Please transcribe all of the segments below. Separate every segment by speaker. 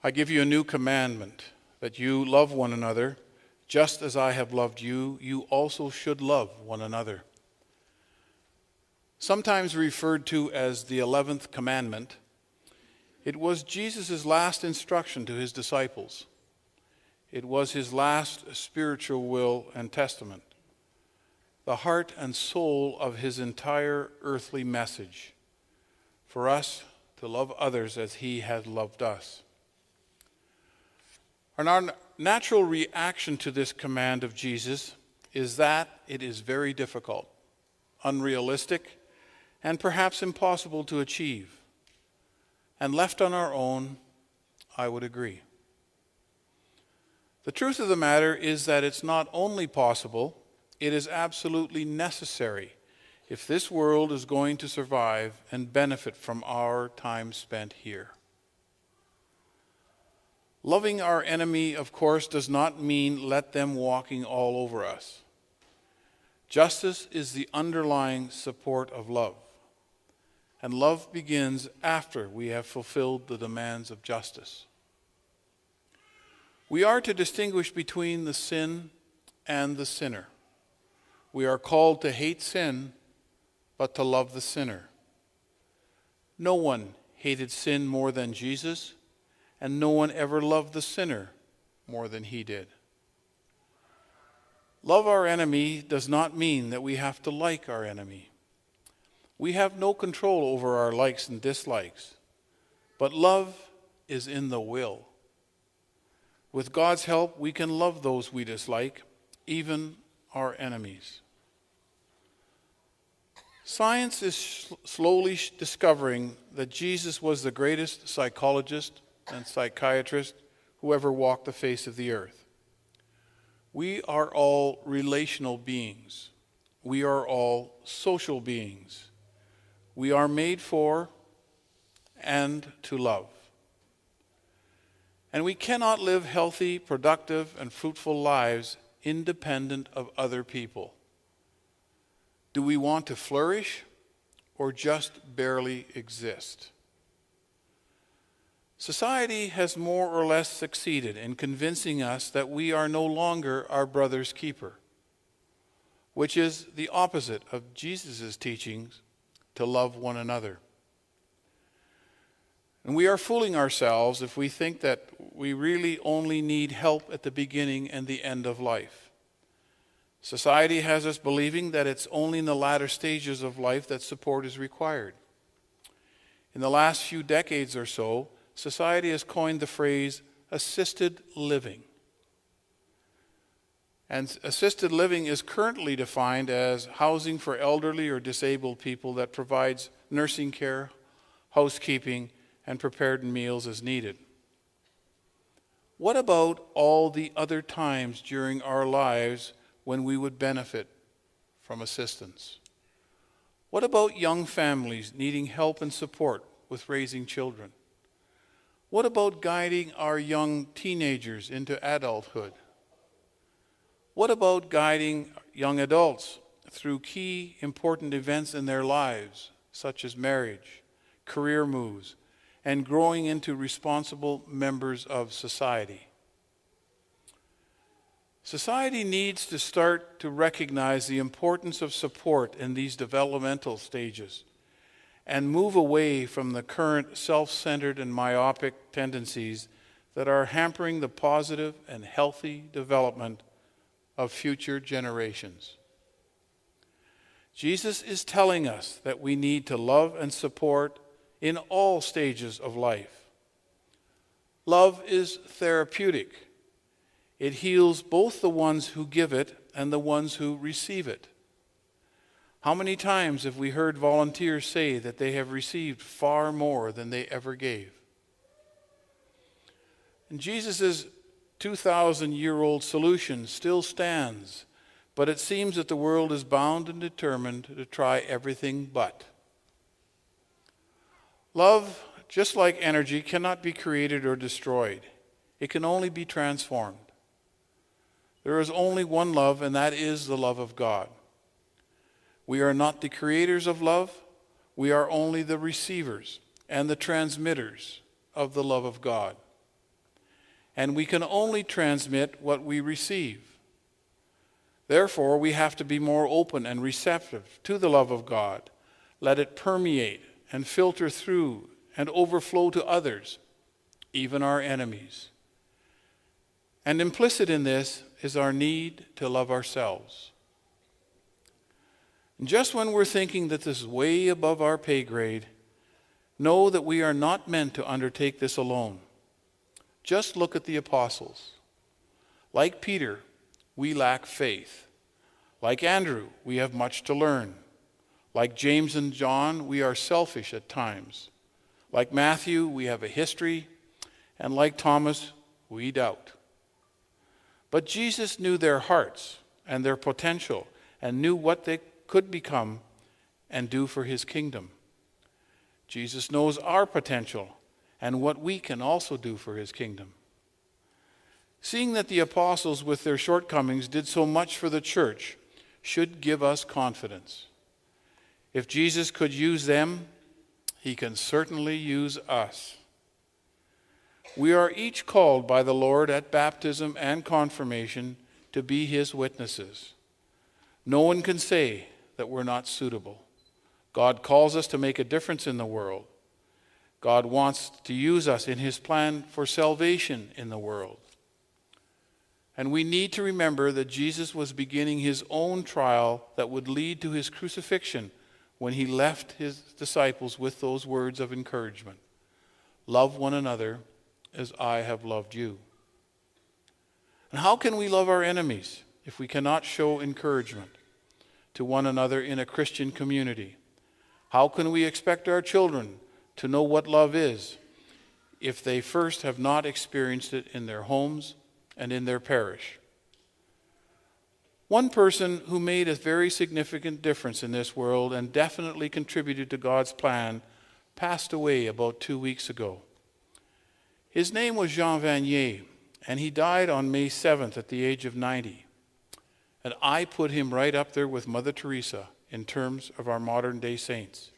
Speaker 1: I give you a new commandment, that you love one another, just as I have loved you, you also should love one another. Sometimes referred to as the 11th commandment, it was Jesus' last instruction to his disciples. It was his last spiritual will and testament, the heart and soul of his entire earthly message, for us to love others as he has loved us. And our natural reaction to this command of Jesus is that it is very difficult, unrealistic, and perhaps impossible to achieve. And left on our own, I would agree. The truth of the matter is that it's not only possible, it is absolutely necessary if this world is going to survive and benefit from our time spent here. Loving our enemy, of course, does not mean let them walking all over us. Justice is the underlying support of love. And love begins after we have fulfilled the demands of justice. We are to distinguish between the sin and the sinner. We are called to hate sin, but to love the sinner. No one hated sin more than Jesus, and no one ever loved the sinner more than he did. Love our enemy does not mean that we have to like our enemy. We have no control over our likes and dislikes, but love is in the will. With God's help, we can love those we dislike, even our enemies. Science is slowly discovering that Jesus was the greatest psychologist and psychiatrist who ever walked the face of the earth. We are all relational beings. We are all social beings. We are made for and to love. And we cannot live healthy, productive, and fruitful lives independent of other people. Do we want to flourish or just barely exist? Society has more or less succeeded in convincing us that we are no longer our brother's keeper, which is the opposite of Jesus' teachings to love one another. And we are fooling ourselves if we think that we really only need help at the beginning and the end of life. Society has us believing that it's only in the latter stages of life that support is required. In the last few decades or so, society has coined the phrase assisted living. And assisted living is currently defined as housing for elderly or disabled people that provides nursing care, housekeeping, and prepared meals as needed. What about all the other times during our lives when we would benefit from assistance? What about young families needing help and support with raising children? What about guiding our young teenagers into adulthood? What about guiding young adults through key important events in their lives, such as marriage, career moves, and growing into responsible members of society? Society needs to start to recognize the importance of support in these developmental stages and move away from the current self-centered and myopic tendencies that are hampering the positive and healthy development of future generations. Jesus is telling us that we need to love and support in all stages of life. Love is therapeutic. It heals both the ones who give it and the ones who receive it. How many times have we heard volunteers say that they have received far more than they ever gave? And Jesus' 2,000-year-old solution still stands, but it seems that the world is bound and determined to try everything but. Love, just like energy, cannot be created or destroyed. It can only be transformed. There is only one love, and that is the love of God. We are not the creators of love. We are only the receivers and the transmitters of the love of God. and we can only transmit what we receive. Therefore, we have to be more open and receptive to the love of God. Let it permeate and filter through and overflow to others, even our enemies. And implicit in this is our need to love ourselves. And just when we're thinking that this is way above our pay grade, know that we are not meant to undertake this alone. Just look at the apostles. Like Peter, we lack faith. Like Andrew, we have much to learn. Like James and John, we are selfish at times. Like Matthew, we have a history. And like Thomas, we doubt. But Jesus knew their hearts and their potential and knew what they could become and do for his kingdom. Jesus knows our potential and what we can also do for his kingdom. Seeing that the apostles with their shortcomings did so much for the church should give us confidence. If Jesus could use them, he can certainly use us. We are each called by the Lord at baptism and confirmation to be his witnesses. No one can say that we're not suitable. God calls us to make a difference in the world. God wants to use us in his plan for salvation in the world. And we need to remember that Jesus was beginning his own trial that would lead to his crucifixion when he left his disciples with those words of encouragement. Love one another as I have loved you. And how can we love our enemies if we cannot show encouragement to one another in a Christian community? How can we expect our children to know what love is if they first have not experienced it in their homes and in their parish? One person who made a very significant difference in this world and definitely contributed to God's plan passed away about 2 weeks ago. His name was Jean Vanier, and he died on May 7th at the age of 90. And I put him right up there with Mother Teresa in terms of our modern-day saints.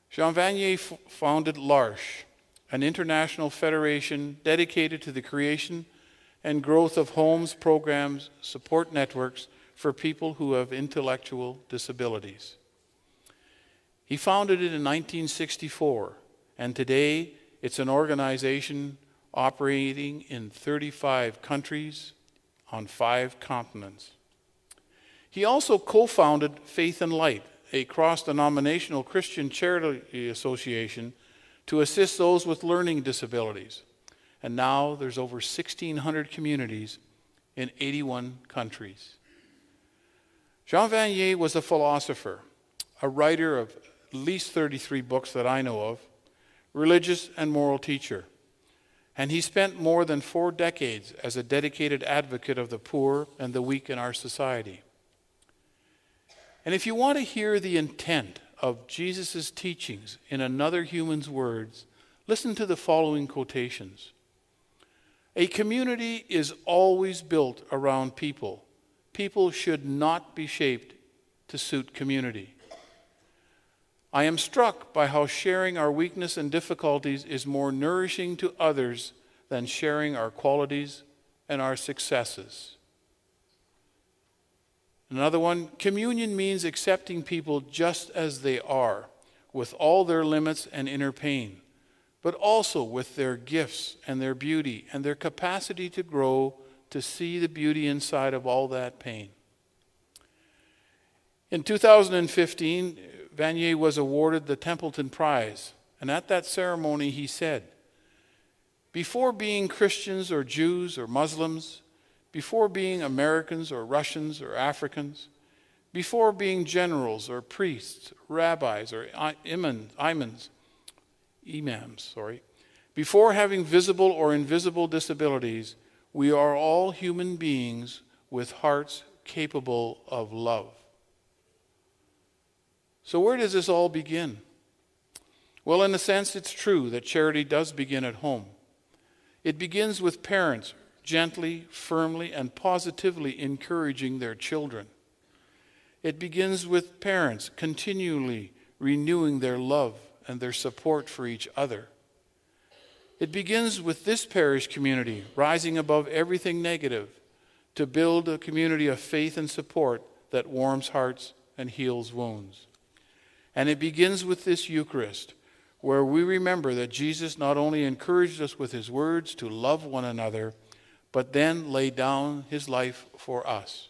Speaker 1: Jean Vanier founded l'Arche, an international federation dedicated to the creation and growth of homes, programs, support networks for people who have intellectual disabilities. He founded it in 1964, and today it's an organization operating in 35 countries on 5 continents. He also co-founded Faith and Light, a cross-denominational Christian charity association to assist those with learning disabilities. And now there's over 1,600 communities in 81 countries. Jean Vanier was a philosopher, a writer of at least 33 books that I know of, religious and moral teacher. And he spent more than 4 decades as a dedicated advocate of the poor and the weak in our society. And if you want to hear the intent of Jesus' teachings in another human's words, listen to the following quotations. A community is always built around people. People should not be shaped to suit community. I am struck by how sharing our weakness and difficulties is more nourishing to others than sharing our qualities and our successes. Another one, communion means accepting people just as they are, with all their limits and inner pain, but also with their gifts and their beauty and their capacity to grow to see the beauty inside of all that pain. In 2015, Vanier was awarded the Templeton Prize, and at that ceremony he said, "Before being Christians or Jews or Muslims, before being Americans or Russians or Africans, before being generals or priests, rabbis or imams, before having visible or invisible disabilities, we are all human beings with hearts capable of love." So where does this all begin? Well, in a sense, it's true that charity does begin at home. It begins with parents gently, firmly, and positively encouraging their children. It begins with parents continually renewing their love and their support for each other. It begins with this parish community rising above everything negative to build a community of faith and support that warms hearts and heals wounds. And it begins with this Eucharist, where we remember that Jesus not only encouraged us with his words to love one another, but then laid down his life for us.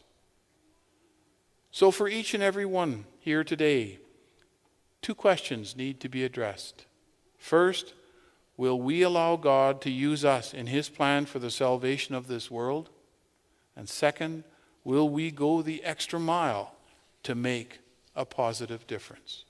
Speaker 1: So for each and every one here today, 2 questions need to be addressed. First, will we allow God to use us in his plan for the salvation of this world? And second, will we go the extra mile to make a positive difference?